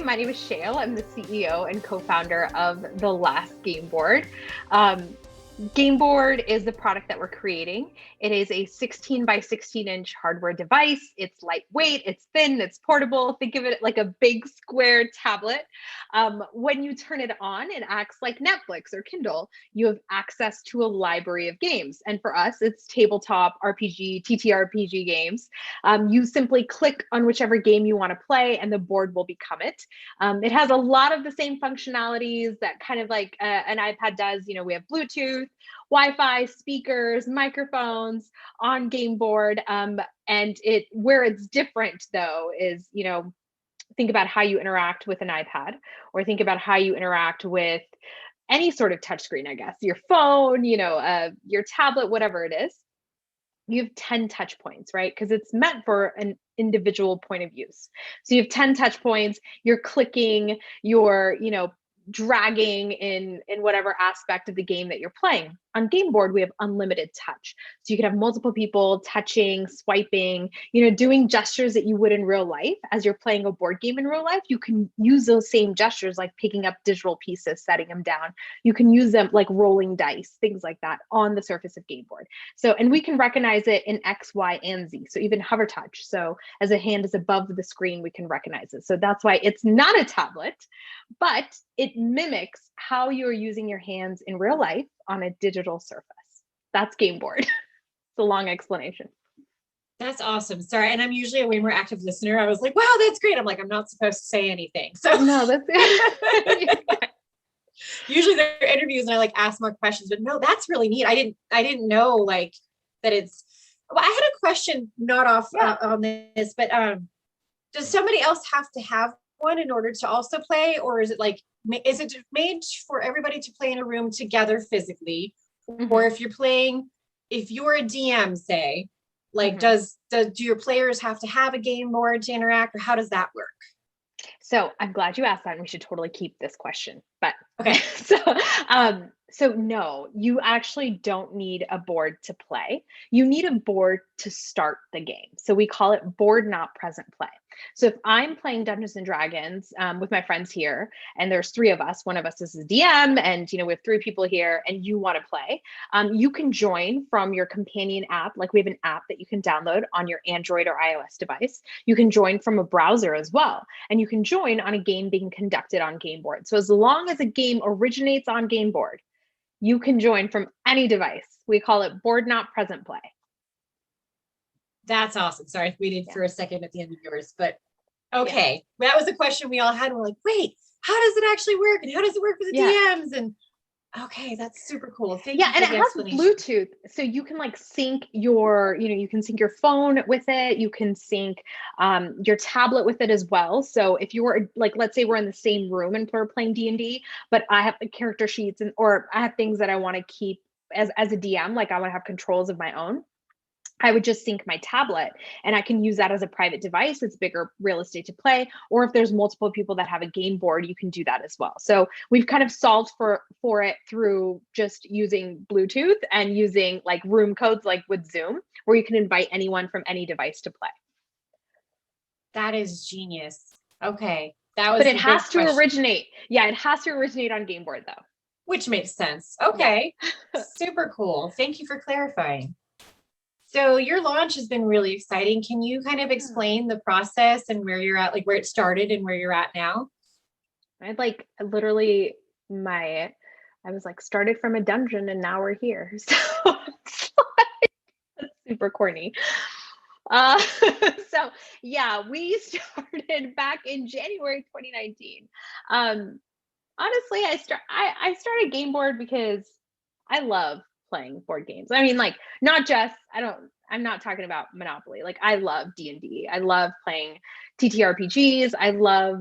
my name is Shail. I'm the CEO and co-founder of the Last Gameboard. Gameboard is the product that we're creating. It is a 16 by 16 inch hardware device. It's lightweight, it's thin, it's portable. Think of it like a big square tablet. When you turn it on, it acts like Netflix or Kindle. You have access to a library of games. And for us, it's tabletop RPG, TTRPG games. You simply click on whichever game you want to play and the board will become it. It has a lot of the same functionalities that kind of like an iPad does. You know, we have Bluetooth, Wi-Fi, speakers, microphones on Gameboard. And where it's different though is, think about how you interact with an iPad, or think about how you interact with any sort of touchscreen, I guess, your phone, your tablet, whatever it is. You have 10 touch points, right? Because it's meant for an individual point of use. So you have 10 touch points, you're clicking, you're, dragging in whatever aspect of the game that you're playing. On Gameboard, we have unlimited touch. So you can have multiple people touching, swiping, doing gestures that you would in real life. As you're playing a board game in real life, you can use those same gestures, like picking up digital pieces, setting them down. You can use them like rolling dice, things like that on the surface of Gameboard. So, and we can recognize it in X, Y, and Z. So even hover touch. So as a hand is above the screen, we can recognize it. So that's why it's not a tablet, but it mimics how you're using your hands in real life on a digital surface. That's Gameboard. It's a long explanation. That's awesome. Sorry. And I'm usually a way more active listener. I was like, wow, that's great. I'm like, I'm not supposed to say anything. So no, that's it. Usually there are interviews and I like ask more questions, but no, that's really neat. I didn't know like that it's, well, I had a question not off on this, but does somebody else have to have one in order to also play? Or is it like, is it made for everybody to play in a room together physically? Mm-hmm. Or if you're a DM, say, like, mm-hmm. do your players have to have a game board to interact, or how does that work? So I'm glad you asked that, and we should totally keep this question. But okay, so no, you actually don't need a board to play. You need a board to start the game. So we call it board not present play. So if I'm playing Dungeons and Dragons with my friends here, and there's 3 of us, one of us is a DM, and we have 3 people here, and you want to play, you can join from your companion app. Like we have an app that you can download on your Android or iOS device. You can join from a browser as well, and you can join on a game being conducted on Gameboard. So as long as a game originates on Gameboard, you can join from any device. We call it board not present play. That's awesome. Sorry, I waited for a second at the end of yours, but okay. Yeah. That was a question we all had. We're like, wait, how does it actually work? And how does it work for the DMs? And okay, that's super cool. Thank you for the explanation. And it has Bluetooth. So you can like sync your, you can sync your phone with it. You can sync your tablet with it as well. So if you were like, let's say we're in the same room and we're playing D&D, but I have character sheets or I have things that I want to keep as a DM, like I want to have controls of my own. I would just sync my tablet and I can use that as a private device. It's bigger real estate to play. Or if there's multiple people that have a game board, you can do that as well. So we've kind of solved for it through just using Bluetooth and using like room codes, like with Zoom, where you can invite anyone from any device to play. That is genius. Okay. That was But it has to originate. Yeah, it has to originate on Gameboard though. Which makes sense. Okay. Yeah. Super cool. Thank you for clarifying. So your launch has been really exciting. Can you kind of explain the process and where you're at, like where it started and where you're at now? I was like started from a dungeon and now we're here. So it's like, that's super corny. So yeah, we started back in January 2019. Honestly, I started Gameboard because I love playing board games. I mean, like I'm not talking about Monopoly. Like I love D&D. I love playing TTRPGs. I love,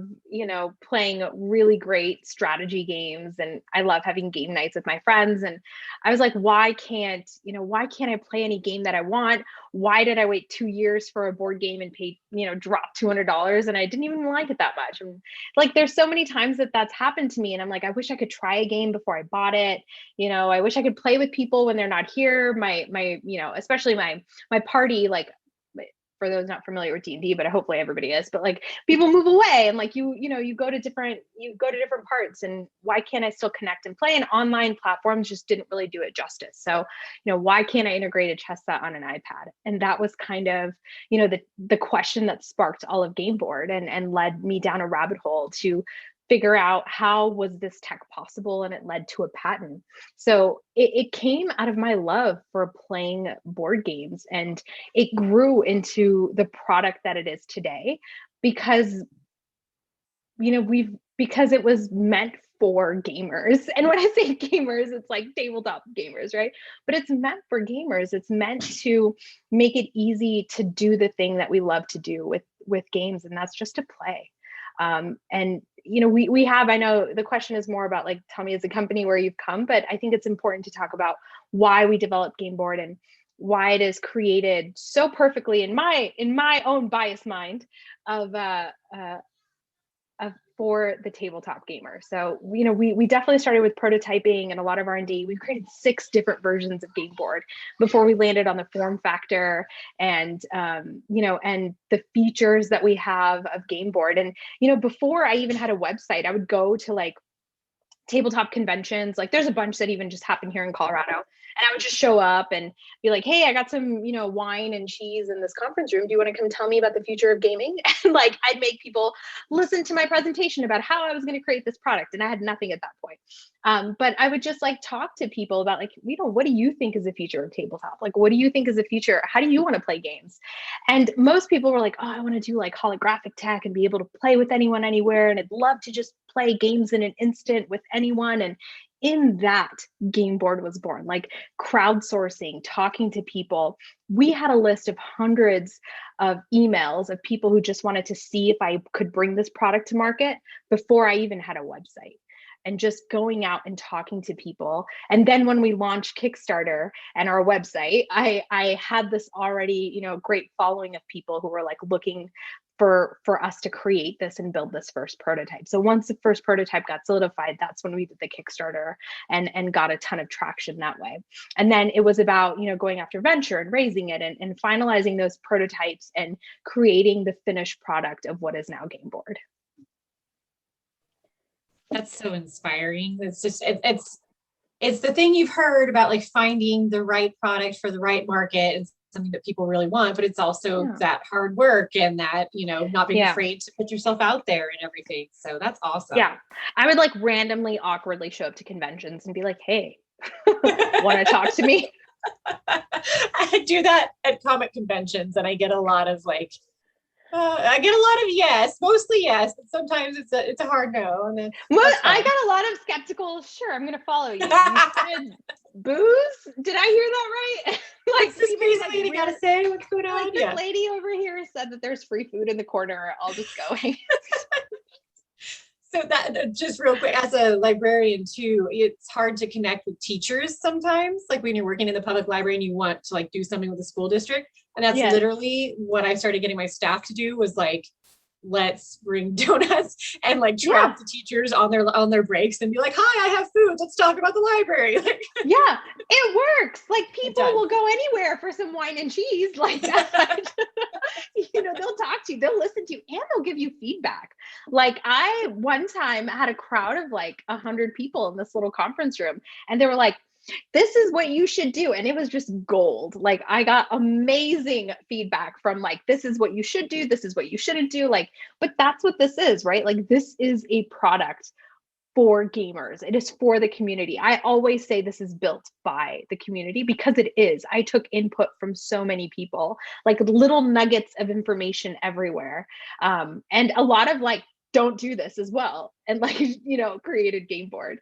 playing really great strategy games, and I love having game nights with my friends. And I was like, why can't I play any game that I want? Why did I wait 2 years for a board game and pay, drop $200 and I didn't even like it that much? And like, there's so many times that's happened to me. And I'm like, I wish I could try a game before I bought it. I wish I could play with people when they're not here. My especially my party, like for those not familiar with D&D, but hopefully everybody is, but like people move away and like you go to different parts, and why can't I still connect and play? And online platforms just didn't really do it justice. So, why can't I integrate a chess set on an iPad? And that was kind of, the question that sparked all of Gameboard and led me down a rabbit hole to figure out how was this tech possible, and it led to a patent. So it came out of my love for playing board games, and it grew into the product that it is today because because it was meant for gamers. And when I say gamers, it's like tabletop gamers, right? But it's meant for gamers. It's meant to make it easy to do the thing that we love to do with games, and that's just to play. And we have, I know the question is more about like, tell me as a company where you've come, but I think it's important to talk about why we developed Gameboard and why it is created so perfectly in my own biased mind of for the tabletop gamer. So, we definitely started with prototyping and a lot of R&D. We created 6 different versions of Gameboard before we landed on the form factor and, and the features that we have of Gameboard. And, before I even had a website, I would go to like tabletop conventions. Like there's a bunch that even just happen here in Colorado. And I would just show up and be like, hey, I got some, wine and cheese in this conference room. Do you want to come tell me about the future of gaming? And like, I'd make people listen to my presentation about how I was going to create this product. And I had nothing at that point. But I would just like talk to people about like, what do you think is the future of tabletop? Like, what do you think is the future? How do you want to play games? And most people were like, oh, I want to do like holographic tech and be able to play with anyone, anywhere. And I'd love to just play games in an instant with anyone. And in that, Gameboard was born, like crowdsourcing, talking to people. We had a list of hundreds of emails of people who just wanted to see if I could bring this product to market before I even had a website. And just going out and talking to people. And then when we launched Kickstarter and our website, I had this already, great following of people who were like looking for us to create this and build this first prototype. So once the first prototype got solidified, that's when we did the Kickstarter and got a ton of traction that way. And then it was about, going after venture and raising it and finalizing those prototypes and creating the finished product of what is now Gameboard. That's so inspiring. It's just, it's the thing you've heard about, like finding the right product for the right market and something that people really want, but it's also that hard work and that, not being afraid to put yourself out there and everything. So that's awesome. Yeah. I would like randomly, awkwardly show up to conventions and be like, hey, want to talk to me? I do that at comic conventions and I get a lot of like, yes, mostly yes, but sometimes it's a hard no. And then I got a lot of skeptical. Sure, I'm going to follow you. You said booze? Did I hear that right? Like this basically you gotta say what's going on. Like this lady over here said that there's free food in the corner. I'll just go. So that just real quick, as a librarian too, it's hard to connect with teachers sometimes. Like when you're working in the public library and you want to like do something with the school district. And that's literally what I started getting my staff to do was like, let's bring donuts and like trap the teachers on their breaks and be like, hi, I have food. Let's talk about the library. Yeah, it works. Like people will go anywhere for some wine and cheese like that. They'll talk to you, they'll listen to you, and they'll give you feedback. Like I one time had a crowd of like 100 people in this little conference room, and they were like, this is what you should do. And it was just gold. Like I got amazing feedback from like, this is what you should do. This is what you shouldn't do. Like, but that's what this is, right? Like this is a product for gamers. It is for the community. I always say this is built by the community because it is. I took input from so many people, like little nuggets of information everywhere. And a lot of like, don't do this as well. And like, created Gameboard.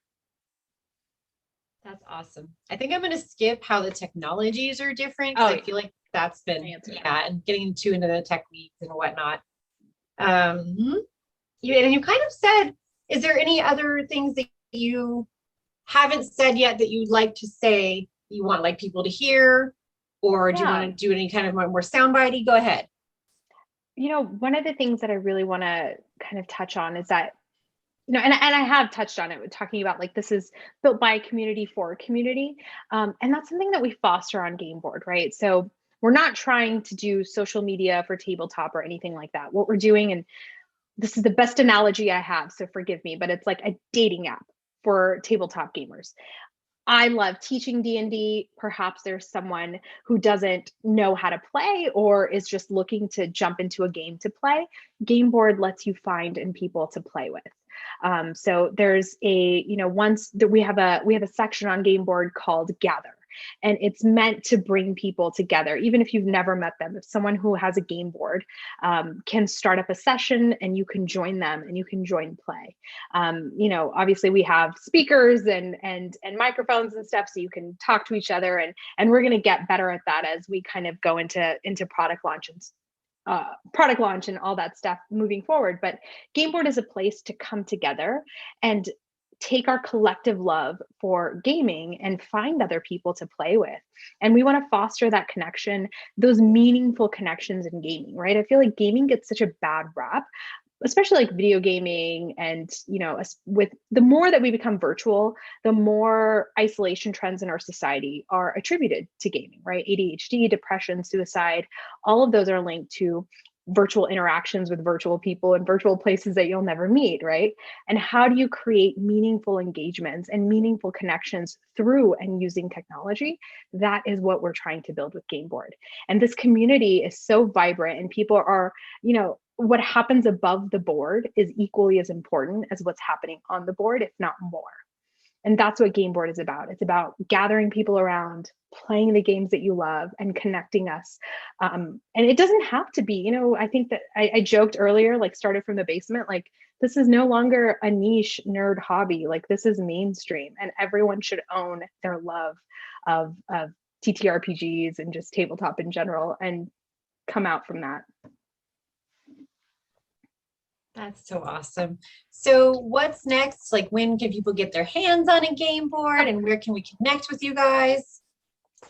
That's awesome. I think I'm going to skip how the technologies are different. I feel like that's been, and getting into the techniques and whatnot. You kind of said, is there any other things that you haven't said yet that you'd like to say you want like people to hear, or do you want to do any kind of more soundbitey? Go ahead. One of the things that I really want to kind of touch on is that and I have touched on it with talking about like this is built by a community for a community. And that's something that we foster on Gameboard, right? So we're not trying to do social media for tabletop or anything like that. What we're doing, and this is the best analogy I have, so forgive me, but it's like a dating app for tabletop gamers. I love teaching D&D. Perhaps there's someone who doesn't know how to play or is just looking to jump into a game to play. Game board lets you find and people to play with. So there's a, once that we have a section on Game Board called Gather, and it's meant to bring people together, even if you've never met them. If someone who has a game board can start up a session, and you can join them and you can join play. Obviously we have speakers and microphones and stuff, so you can talk to each other, and we're going to get better at that as we kind of go into product launch and all that stuff moving forward. But Game Board is a place to come together and take our collective love for gaming and find other people to play with. And we want to foster that connection, those meaningful connections in gaming, right? I feel like gaming gets such a bad rap, especially like video gaming. And, with the more that we become virtual, the more isolation trends in our society are attributed to gaming, right? ADHD, depression, suicide, all of those are linked to virtual interactions with virtual people in virtual places that you'll never meet, right? And how do you create meaningful engagements and meaningful connections through and using technology? That is what we're trying to build with Game Board. And this community is so vibrant, and people are, what happens above the board is equally as important as what's happening on the board, if not more. And that's what Game Board is about. It's about gathering people around, playing the games that you love, and connecting us. And it doesn't have to be, I think that I joked earlier, like started from the basement, like this is no longer a niche nerd hobby. Like this is mainstream, and everyone should own their love of TTRPGs and just tabletop in general and come out from that. That's so awesome. So what's next? Like, when can people get their hands on a game board, and where can we connect with you guys?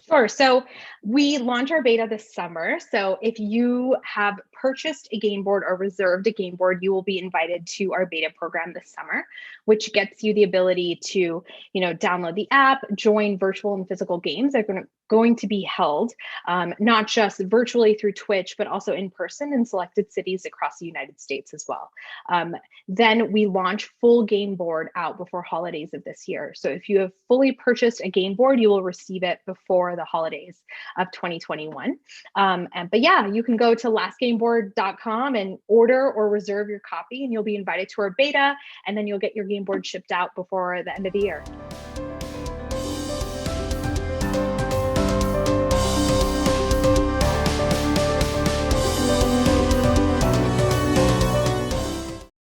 Sure. So we launch our beta this summer. So if you have purchased a game board or reserved a game board, you will be invited to our beta program this summer, which gets you the ability to, download the app, join virtual and physical games that are going to be held, not just virtually through Twitch, but also in person in selected cities across the United States as well. Then we launch full game board out before holidays of this year. So if you have fully purchased a game board, you will receive it before the holidays of 2021. But yeah, you can go to lastgameboard.com and order or reserve your copy, and you'll be invited to our beta, and then you'll get your game board shipped out before the end of the year.